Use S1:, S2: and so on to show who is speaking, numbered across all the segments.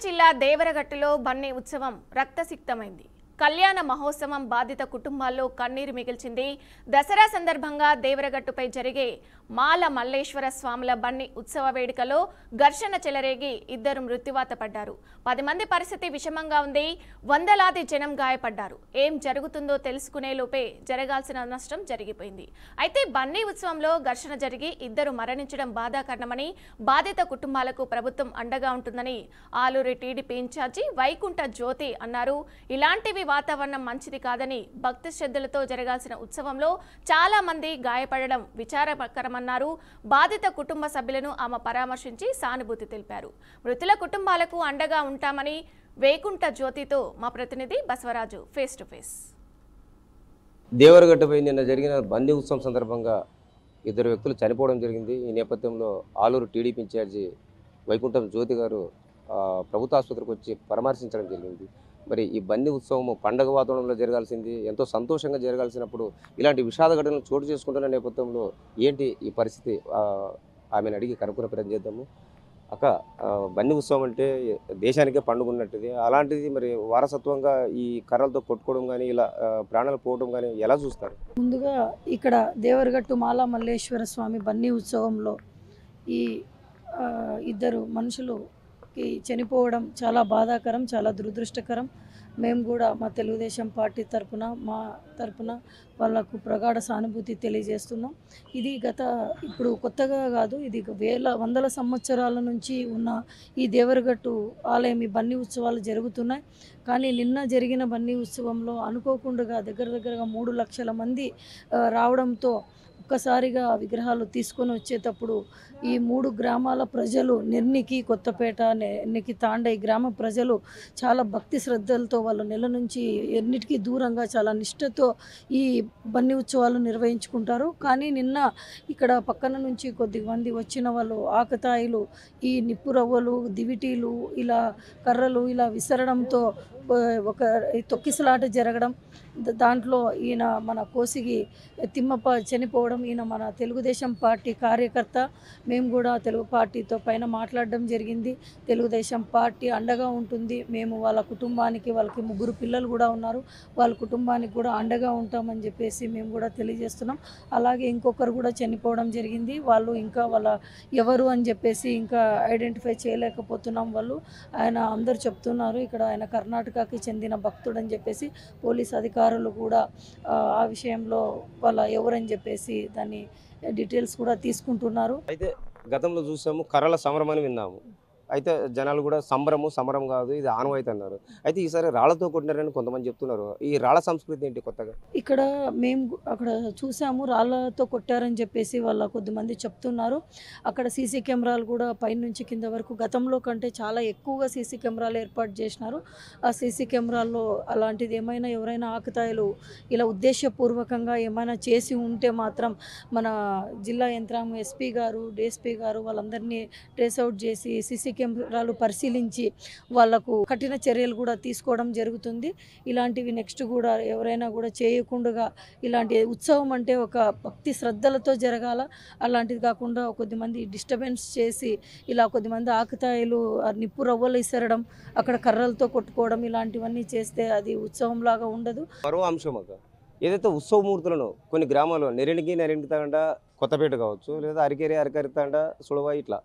S1: జిల్లా దేవరగట్టులో బన్నీ ఉత్సవం రక్తసిక్తమైంది. కళ్యాణ మహోత్సవం బాధిత కుటుంబాల్లో కన్నీరు మిగిల్చింది. దసరా సందర్భంగా దేవరగట్టుపై జరిగే మాల మల్లేశ్వర స్వాముల బన్నీ ఉత్సవ వేడుకలో ఘర్షణ చెలరేగి ఇద్దరు మృత్యువాత పడ్డారు. 10 మంది పరిస్థితి విషమంగా ఉంది. వందలాది జనం గాయపడ్డారు. ఏం జరుగుతుందో తెలుసుకునే లోపే జరగాల్సిన నష్టం జరిగిపోయింది. అయితే బన్నీ ఉత్సవంలో ఘర్షణ జరిగి ఇద్దరు మరణించడం బాధాకరమని, బాధిత కుటుంబాలకు ప్రభుత్వం అండగా ఉంటుందని ఆలూరి టీడీపీ ఇన్ఛార్జి వైకుంఠ జ్యోతి అన్నారు. ఇలాంటివి వాతావరణం మంచిది కాదని, భక్తి శ్రద్ధలతో జరగాల్సిన ఉత్సవంలో చాలా మంది గాయపడడం విచారకరమన్నారు. బాధిత కుటుంబ సభ్యులను ఆమె పరామర్శించి సానుభూతి తెలిపారు. మృతుల కుటుంబాలకు అండగా ఉంటామని వైకుంఠ జ్యోతితో మా ప్రతినిధి బసవరాజు ఫేస్ టు ఫేస్.
S2: దేవరగట్టుపై నిన్న జరిగిన బందీ ఉత్సవం సందర్భంగా ఇద్దరు వ్యక్తులు చనిపోవడం జరిగింది. ఈ నేపథ్యంలో ఆలూరు టీడీపీ ఇన్ఛార్జి వైకుంఠం జ్యోతి గారు ప్రభుత్వ ఆసుపత్రికి వచ్చి పరామర్శించడం జరిగింది. మరి ఈ బందీ ఉత్సవం పండగ వాతావరణంలో జరగాల్సింది, ఎంతో సంతోషంగా జరగాల్సినప్పుడు ఇలాంటి విషాద ఘటనలు చోటు చేసుకుంటున్న నేపథ్యంలో ఏంటి ఈ పరిస్థితి, ఆమెను అడిగి కనుక్కునే ప్రయత్నం చేద్దాము. అక్క, బందీ ఉత్సవం అంటే దేశానికే పండుగ ఉన్నట్టుది, అలాంటిది మరి వారసత్వంగా ఈ కర్రలతో కొట్టుకోవడం కానీ ఇలా ప్రాణాలు పోవడం కానీ ఎలా చూస్తారు?
S3: ముందుగా ఇక్కడ దేవరగట్టు మాల మల్లేశ్వర స్వామి బన్నీ ఉత్సవంలో ఈ ఇద్దరు మనుషులు చనిపోవడం చాలా బాధాకరం, చాలా దురదృష్టకరం. మేము కూడా మా తెలుగుదేశం పార్టీ మా తరపున వాళ్ళకు ప్రగాఢ సానుభూతి తెలియజేస్తున్నాం. ఇది ఇప్పుడు కొత్తగా కాదు, ఇది వందల సంవత్సరాల నుంచి ఉన్న ఈ దేవరగట్టు ఆలయం ఈ బన్నీ ఉత్సవాలు జరుగుతున్నాయి. కానీ నిన్న జరిగిన బన్నీ ఉత్సవంలో అనుకోకుండా దగ్గరగా 3 లక్షల మంది రావడంతో ఒక్కసారిగా విగ్రహాలు తీసుకొని వచ్చేటప్పుడు ఈ 3 గ్రామాల ప్రజలు, నిర్నికి, కొత్తపేట, నిర్నికి, తాండ ఈ గ్రామ ప్రజలు చాలా భక్తి శ్రద్ధలతో వాళ్ళు నెల నుంచి ఎన్నిటికీ దూరంగా చాలా నిష్ఠతో ఈ బన్నీ ఉత్సవాలు నిర్వహించుకుంటారు. కానీ నిన్న ఇక్కడ పక్కన నుంచి కొద్దిమంది వచ్చిన వాళ్ళు ఆకతాయిలు ఈ నిప్పు రవ్వలు, దివిటీలు, ఇలా కర్రలు ఇలా విసరడంతో ఒక తొక్కిసలాట జరగడం, దాంట్లో ఈయన మన కోసిగి తిమ్మప్ప చనిపోవడం. ఈయన మన తెలుగుదేశం పార్టీ కార్యకర్త. మేము కూడా తెలుగు పార్టీతో పైన మాట్లాడడం జరిగింది. తెలుగుదేశం పార్టీ అండగా ఉంటుంది. మేము వాళ్ళ కుటుంబానికి, వాళ్ళకి 3 పిల్లలు కూడా ఉన్నారు, వాళ్ళ కుటుంబానికి కూడా అండగా ఉంటామని చెప్పేసి మేము కూడా తెలియజేస్తున్నాం. అలాగే ఇంకొకరు కూడా చనిపోవడం జరిగింది. వాళ్ళు ఇంకా వాళ్ళ ఎవరు అని చెప్పేసి ఇంకా ఐడెంటిఫై చేయలేకపోతున్నాం. ఆయన అందరూ చెప్తున్నారు ఇక్కడ ఆయన కర్ణాటకకి చెందిన భక్తుడు అని చెప్పేసి. పోలీస్ అధికారులు కూడా ఆ విషయంలో వాళ్ళ ఎవరని చెప్పేసి దాన్ని డీటెయిల్స్ కూడా తీసుకుంటున్నారు.
S2: అయితే గతంలో చూసాము కర్రల సమరం అని విన్నాము. అయితే జనాలు కూడా సమరం కాదు, ఇది ఆనవాయితీ అన్నారు. అయితే ఈసారి రాళ్లతో కొట్టినారని కొంతమంది చెప్తున్నారు. ఈ రాళ్ల సంస్కృతి ఏంటి కొత్తగా?
S3: ఇక్కడ మేము అక్కడ చూసాము, రాళ్లతో కొట్టారని చెప్పేసి వాళ్ళ కొద్దిమంది చెప్తున్నారు. అక్కడ సీసీ కెమెరాలు కూడా పైనుంచి కింద వరకు గతంలో కంటే చాలా ఎక్కువగా సీసీ కెమెరాలు ఏర్పాటు చేసినారు. ఆ సీసీ కెమెరాల్లో అలాంటిది ఏమైనా ఎవరైనా ఆకతాయిలు ఇలా ఉద్దేశపూర్వకంగా ఏమైనా చేసి ఉంటే మాత్రం మన జిల్లా యంత్రాంగం ఎస్పీ గారు, డిఎస్పీ గారు వాళ్ళందరినీ ట్రేస్అవుట్ చేసి సీసీ కెమెరాలు పరిశీలించి వాళ్లకు కఠిన చర్యలు కూడా తీసుకోవడం జరుగుతుంది. ఇలాంటివి నెక్స్ట్ కూడా ఎవరైనా కూడా చేయకుండా, ఇలాంటి ఉత్సవం అంటే ఒక భక్తి శ్రద్ధలతో జరగాల. అలాంటిది కాకుండా కొద్దిమంది డిస్టర్బెన్స్ చేసి ఇలా కొద్దిమంది ఆకతాయిలు నిప్పు రవ్వలు ఇసరడం, అక్కడ కర్రలతో కొట్టుకోవడం, ఇలాంటివన్నీ చేస్తే అది ఉత్సవం లాగా ఉండదు.
S2: మరో అంశం అక్క, ఏదైతే ఉత్సవమూర్తులను కొన్ని గ్రామాల్లో నెరెండికి తాండ, కొత్తపేట కావచ్చు, లేదా అరికేరి తాండ, సుడవ ఇట్లా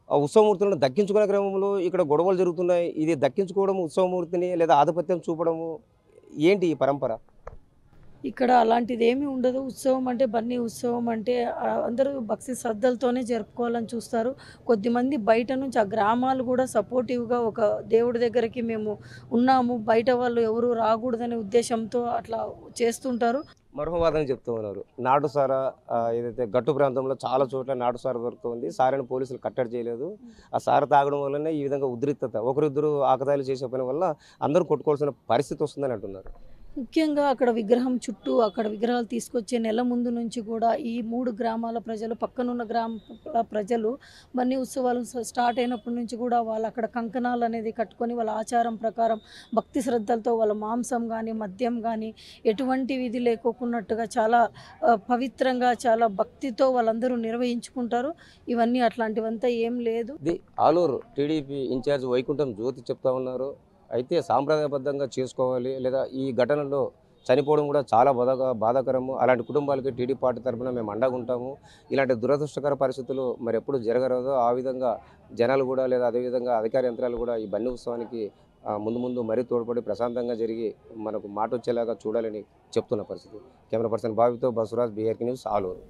S2: ఆ ఉత్సవమూర్తులను దక్కించుకునే క్రమంలో ఇక్కడ గొడవలు జరుగుతున్నాయి. ఇది దక్కించుకోవడం, ఉత్సవమూర్తిని లేదా ఆధిపత్యం చూపడము ఏంటి ఈ పరంపర?
S3: ఇక్కడ అలాంటిది ఏమీ ఉండదు. ఉత్సవం అంటే బన్నీ ఉత్సవం అంటే అందరూ భక్తి శ్రద్ధలతోనే జరుపుకోవాలని చూస్తారు. కొద్దిమంది బయట నుంచి ఆ గ్రామాలు కూడా సపోర్టివ్గా ఒక దేవుడి దగ్గరికి మేము ఉన్నాము, బయట వాళ్ళు ఎవరు రాకూడదనే ఉద్దేశంతో అట్లా చేస్తుంటారు.
S2: మరో వాదన చెప్తూ ఉన్నారు, నాటుసారా ఏదైతే గట్టు ప్రాంతంలో చాలా చోట్ల నాటుసారా దొరుకుతుంది, సారాన్ని పోలీసులు కట్టడి చేయలేదు. ఆ సారా తాగడం వల్లనే ఈ విధంగా ఉద్రిక్తత, ఒకరిద్దరు ఆకతాయిలు చేసే పని వల్ల అందరూ కొట్టుకోవాల్సిన పరిస్థితి వస్తుందని అంటున్నారు.
S3: ముఖ్యంగా అక్కడ విగ్రహం చుట్టూ అక్కడ విగ్రహాలు తీసుకొచ్చే నెల ముందు నుంచి కూడా ఈ 3 గ్రామాల ప్రజలు, పక్కనున్న గ్రామాల ప్రజలు బన్నీ ఉత్సవాలు స్టార్ట్ అయినప్పటి నుంచి కూడా వాళ్ళు అక్కడ కంకణాలు అనేది కట్టుకొని వాళ్ళ ఆచారం ప్రకారం భక్తి శ్రద్ధలతో వాళ్ళ మాంసం కానీ మద్యం కానీ ఎటువంటి విధి లేకోకున్నట్టుగా చాలా పవిత్రంగా చాలా భక్తితో వాళ్ళందరూ నిర్వహించుకుంటారు. ఇవన్నీ అట్లాంటివంతా ఏం లేదు.
S2: ఇది ఆలూరు టీడీపీ ఇన్ఛార్జ్ వైకుంఠం జ్యోతి చెప్తా ఉన్నారు. అయితే సాంప్రదాయబద్ధంగా చేసుకోవాలి, లేదా ఈ ఘటనలో చనిపోవడం కూడా చాలా బాధాకరము. అలాంటి కుటుంబాలకి టీడీ పార్టీ తరఫున మేము అండగా ఉంటాము. ఇలాంటి దురదృష్టకర పరిస్థితులు మరి ఎప్పుడు జరగరాదో ఆ విధంగా జనాలు కూడా, లేదా అదేవిధంగా అధికార యంత్రాలు కూడా ఈ బన్నీ ఉత్సవానికి ముందు మరీ తోడ్పడి ప్రశాంతంగా జరిగి మనకు మాట వచ్చేలాగా చూడాలని చెప్తున్న పరిస్థితి. కెమెరా పర్సన్ బాబితో బసవరాజ్, BRK న్యూస్, ఆలూరు.